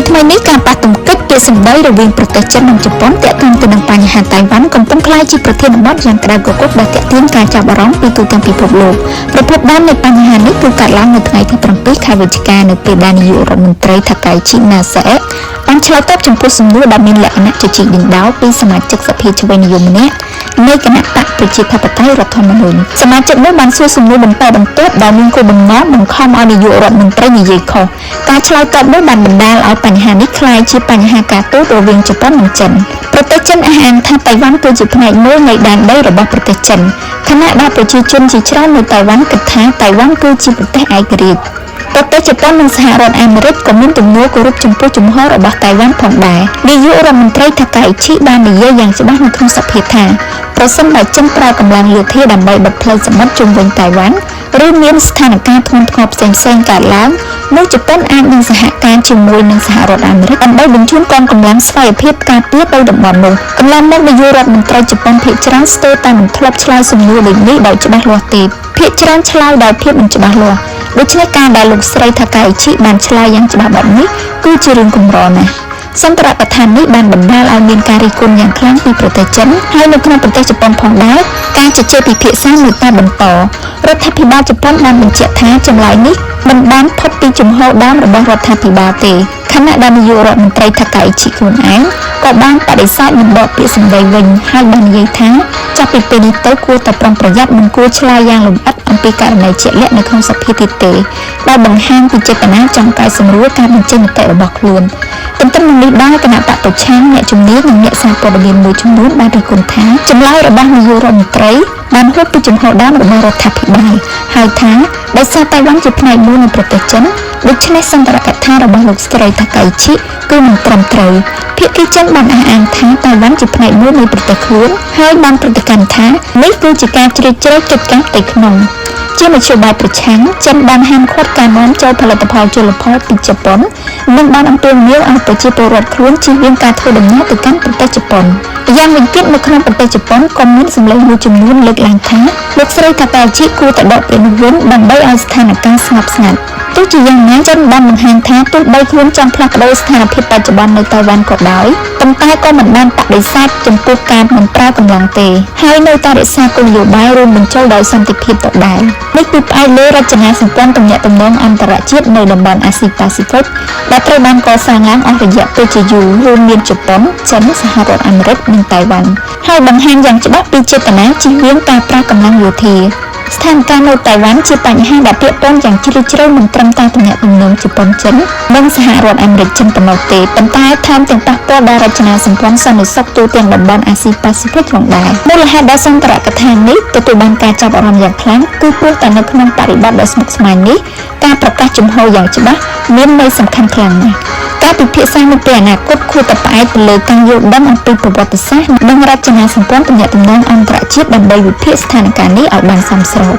ថ្មីនេះការប៉ះទង្គិចពាក្យសម្ដីរវាងប្រទេសចិននិងជប៉ុនទាក់ទងទៅនឹងបញ្ហាតៃវ៉ាន់កំពុងក្លាយជាប្រធានបទយ៉ាងក្តៅគគុកដែលទាក់ទាញការចាប់អារម្មណ៍ពីទូទាំងពិភពលោកប្រភពដើមនៃបញ្ហានេះគឺកើតឡើងនៅថ្ងៃទី7 ខែវិច្ឆិកានៅពេលដែលនាយករដ្ឋមន្ត្រីថាកៃឈីណាសាអេបានឆ្លើយតបចំពោះសំណួរដែលមានលក្ខណៈជជែកដេញដោលពីសមាជិកសភាឆ្វេងនិយមម្នាក់នៃគណៈបកប្រជាធិបតេយ្យរដ្ឋធម្មនុញ្ញសមាជិកនោះបានសួរសំណួរបន្តបន្ទាប់ដែលមានគោលបំណងបង្ខំឲ្យនាយករដ្ឋមន្ត្រីនិយាយខុសការឆ្លើយតបនោះបានបណ្ដាលឲ្យបញ្ហានេះក្លាយជាបញ្ហាការទូតរវាងជប៉ុននិងចិនប្រទេសចិនអះអាងថាតៃវ៉ាន់គឺជាផ្នែកមួយនៃដែនដីរបស់ប្រទេសចិនខណៈដែលប្រជាជនជាច្រើននៅតៃវ៉ាន់គិតថាតៃវ៉ាន់គឺជាប្រទេសឯករាជ្យប្រទេសជប៉ុននិងសហរដ្ឋអាមេរិកក៏មានទំនួលគោរពចំពោះជំហររបស់តៃវ៉ាន់ផងដែរនាយករដ្ឋមន្ត្រីថាកៃឈីបាននិយាយយ៉ាងច្បាស់នៅក្នុងសភាថាប្រសិនបើចិនប្រើកម្លាំងយោធាដើម្បីបិទផ្លូវសមុទ្រជុំវិញតៃវ៉ាន់ឬមានស្ថានភាពធ្ងន់ធ្ងរផ្សេងៗកើតឡើងនោះជប៉ុនអាចនឹងសហការជាមួយនឹងសហរដ្ឋអាមេរិកដើម្បីបញ្ជូនកងកម្លាំងស្វ័យភាពការពារទៅតំបន់នោះកន្លងមកនាយករដ្ឋមន្ត្រីជប៉ុនភាគច្រើនស្ទើរតែមិនធ្លាប់ឆ្លើយសំណួរដូចនេះដោយច្បាស់លាស់ទេភាគច្រើនឆ្លើយដោយភាពមិនច្បាស់លាស់ដូច្នេះការដែលលោកស្រីថាកៃឈីបានឆ្លើយយ៉ាងច្បាស់បែបនេះគឺជារឿងកម្រណាស់សន្ទរកថានេះបានបណ្ដាលឲ្យមានការរិះគន់យ៉ាងខ្លាំងពីប្រទេសចិនហើយនៅក្នុងប្រទេសជប៉ុនផងដែរការជជែកពិភាក្សានៅតែបន្តរដ្ឋាភិបាលជប៉ុនបានបញ្ជាក់ថាចម្លើយនេះមិនបានផុតពីជំហរដើមរបស់រដ្ឋាភិបាលទេខណៈដែលនាយករដ្ឋមន្ត្រីថាកៃឈីខ្លួនឯងក៏បានបដិសេធមិនបកពាក្យសម្ដីវិញហើយបាននិយាយថាចាប់ពីពេលនេះទៅគួរតែប្រុងប្រយ័ត្នមិនគួរឆ្លើយយ៉ាងលម្អិតអំពីករណីជាក់លាក់នៅក្នុងសភាទៀតទេដែលបង្ហាញពីចេតនាចង់កែសម្រួលការបញ្ចេញមតិរបស់ខ្លួនទន្ទឹមនឹងនេះដែរគណៈបកប្រឆាំងអ្នកជំនាញនិងអ្នកសារព័ត៌មានមួយចំនួនបានរិះគន់ថាចម្លើយរបស់នាយករដ្ឋមន្ត្រីបានហួសពីជំហរដើមរបស់រដ្ឋាភិបាលហើយថាដោយសារតៃវ៉ាន់ជាផ្នែកមួយនៃប្រទេសចិនដូច្នេះសន្ទរកថារបស់លោកស្រីថាកៃឈីគឺមិនត្រឹមត្រូវភាគីចិនបានអះអាងថាតៃវ៉ាន់ជាផ្នែកមួយនៃប្រទេសខ្លួនហើយបានប្រតិកម្មថានេះគឺជាការជ្រៀតជ្រែកកិច្ចការផ្ទៃក្នុងជាមធ្យោបាយប្រឆាំងចិនបានហាមឃាត់ការនាំចូលផលិតផលជលផលពីជប៉ុននិងបានអំពាវនាវឲ្យប្រជាពលរដ្ឋខ្លួនជៀសវាងការធ្វើដំណើរទៅកាន់ប្រទេសជប៉ុនយ៉ាងវិញទៀតនៅក្នុងប្រទេសជប៉ុនក៏មានសម្លេងមួយចំនួនលើកឡើងថាលោកស្រីថាកៃឈីគួរតែដកពីនោះវិញដើម្បីឲ្យស្ថានភាពស្ងប់ស្ងាត់ទោះជាយ៉ាងណាចិនបានបង្ហាញថាទោះបីខ្លួនចង់ផ្លាស់ប្ដូរស្ថានភាពបច្ចុប្បន្ននៅតៃវ៉ាន់ក៏ដោយប៉ុន្តែក៏មិនបានបដិសេធចំពោះការមិនប្រើកម្លាំងទេហើយនៅតែរក្សាគោលនយោបាយរួមបញ្ចូលដោយសន្តិភាពដដែលនេះគឺផ្អែកលើរចនាសម្ព័ន្ធទំនាក់ទំនងអន្តរជាតិនៅតំបន់អាស៊ីប៉ាស៊ីហ្វិកដែលត្រូវបានកសាងឡើងអស់រយៈពេលជាយូររួមមានជប៉ុនចិនសហរដ្ឋអាមេរិកនិងតៃវ៉ាន់ហើយបង្ហាញយ៉ាងច្បាស់ពីចេតនាជៀសវាងការប្រើកម្លាំងយោធាស្ថានភាពនៅតៃវ៉ាន់ជាបញ្ហាដែលពាក់ព័ន្ធយ៉ាងជ្រាលជ្រៅមិនត្រឹមតែទំនាក់ទំនងជប៉ុនចិននិងសហរដ្ឋអាមេរិកចិនប៉ុណ្ណោះទេប៉ុន្តែថែមទាំងប៉ះពាល់ដល់រចនាសម្ព័ន្ធសន្តិសុខទូទាំងតំបន់អាស៊ីប៉ាស៊ីហ្វិកផងដែរមូលហេតុដែលសន្ទរកថានេះទទួលបានការចាប់អារម្មណ៍យ៉ាងខ្លាំងគឺព្រោះតែនៅក្នុងបរិបទដ៏ស្មុគស្មាញនេះការប្រកាសជំហរយ៉ាងច្បាស់មានន័យសំខាន់ខ្លាំងណាស់ការពិភាក្សានៅពេលអនាគតគួរតែផ្អែកទៅលើការយល់ដឹងអំពីប្រវត្តិសាស្ត្រនិងរចនាសម្ព័ន្ធទំនាក់ទំនងអន្តរជាតិដើម្បីវិភាគស្ថានភាពនេះឲ្យបានសមស្រប